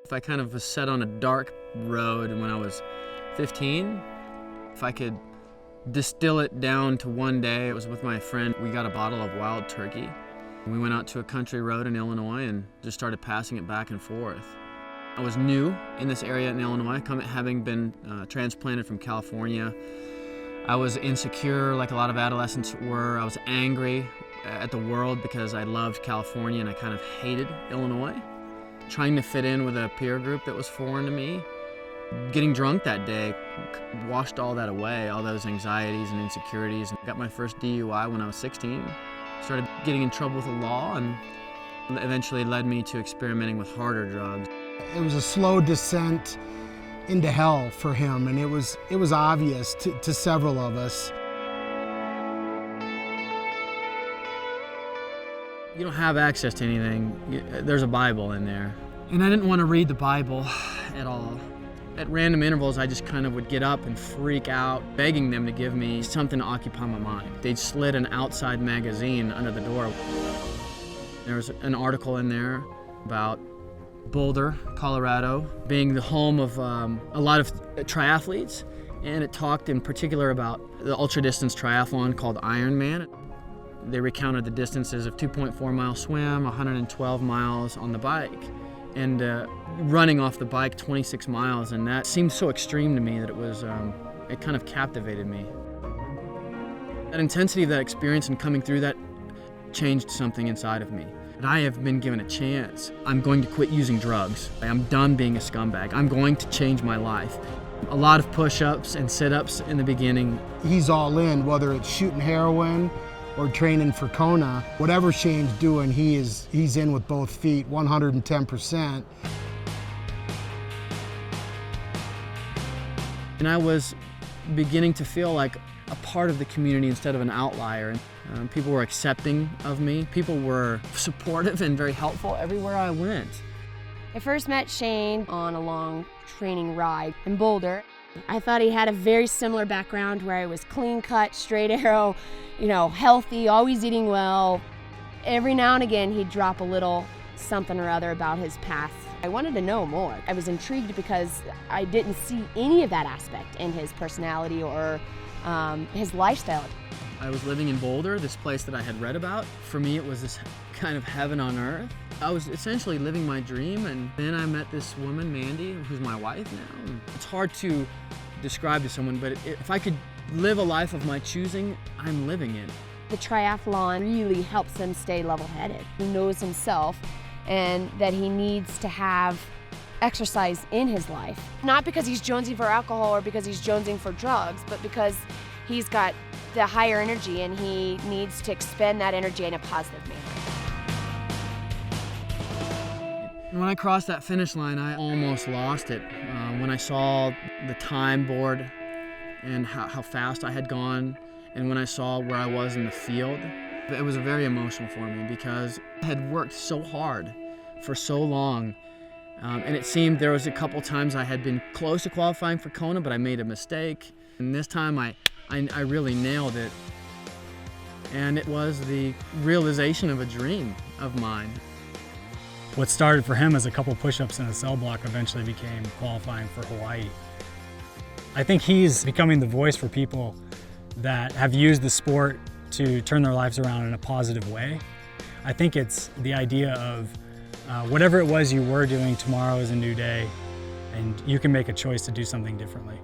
If I kind of was set on a dark road when I was 15, if I could distill it down to one day, it was with my friend. We got a bottle of wild turkey. We went out to a country road in Illinois and just started passing it back and forth. I was new in this area in Illinois, having been transplanted from California. I was insecure like a lot of adolescents were. I was angry at the world because I loved California and I kind of hated Illinois. Trying to fit in with a peer group that was foreign to me. Getting drunk that day washed all that away, all those anxieties and insecurities. I got my first DUI when I was 16. Started getting in trouble with the law and eventually led me to experimenting with harder drugs. It was a slow descent into hell for him, and it was obvious to several of us. You don't have access to anything. There's a Bible in there. And I didn't want to read the Bible at all. At random intervals, I just kind of would get up and freak out, begging them to give me something to occupy my mind. They'd slid an outside magazine under the door. There was an article in there about Boulder, Colorado, being the home of a lot of triathletes, and it talked in particular about the ultra-distance triathlon called Ironman. They recounted the distances of 2.4 mile swim, 112 miles on the bike, and running off the bike 26 miles, and that seemed so extreme to me that it kind of captivated me. That intensity of that experience and coming through that changed something inside of me. And I have been given a chance. I'm going to quit using drugs. I'm done being a scumbag. I'm going to change my life. A lot of push-ups and sit-ups in the beginning. He's all in, whether it's shooting heroin or training for Kona. Whatever Shane's doing, he's in with both feet, 110%. And I was beginning to feel like a part of the community instead of an outlier. People were accepting of me. People were supportive and very helpful everywhere I went. I first met Shane on a long training ride in Boulder. I thought he had a very similar background where he was clean cut, straight arrow, healthy, always eating well. Every now and again he'd drop a little something or other about his past. I wanted to know more. I was intrigued because I didn't see any of that aspect in his personality or his lifestyle. I was living in Boulder, this place that I had read about. For me, it was this kind of heaven on earth. I was essentially living my dream, and then I met this woman, Mandy, who's my wife now. It's hard to describe to someone, but if I could live a life of my choosing, I'm living it. The triathlon really helps him stay level-headed. He knows himself and that he needs to have exercise in his life. Not because he's jonesing for alcohol or because he's jonesing for drugs, but because he's got the higher energy and he needs to expend that energy in a positive manner. When I crossed that finish line, I almost lost it. When I saw the time board and how fast I had gone, and when I saw where I was in the field, it was very emotional for me because I had worked so hard for so long. And it seemed there was a couple times I had been close to qualifying for Kona, but I made a mistake. And this time I really nailed it. And it was the realization of a dream of mine. What started for him as a couple push-ups in a cell block eventually became qualifying for Hawaii. I think he's becoming the voice for people that have used the sport to turn their lives around in a positive way. I think it's the idea of whatever it was you were doing, tomorrow is a new day, and you can make a choice to do something differently.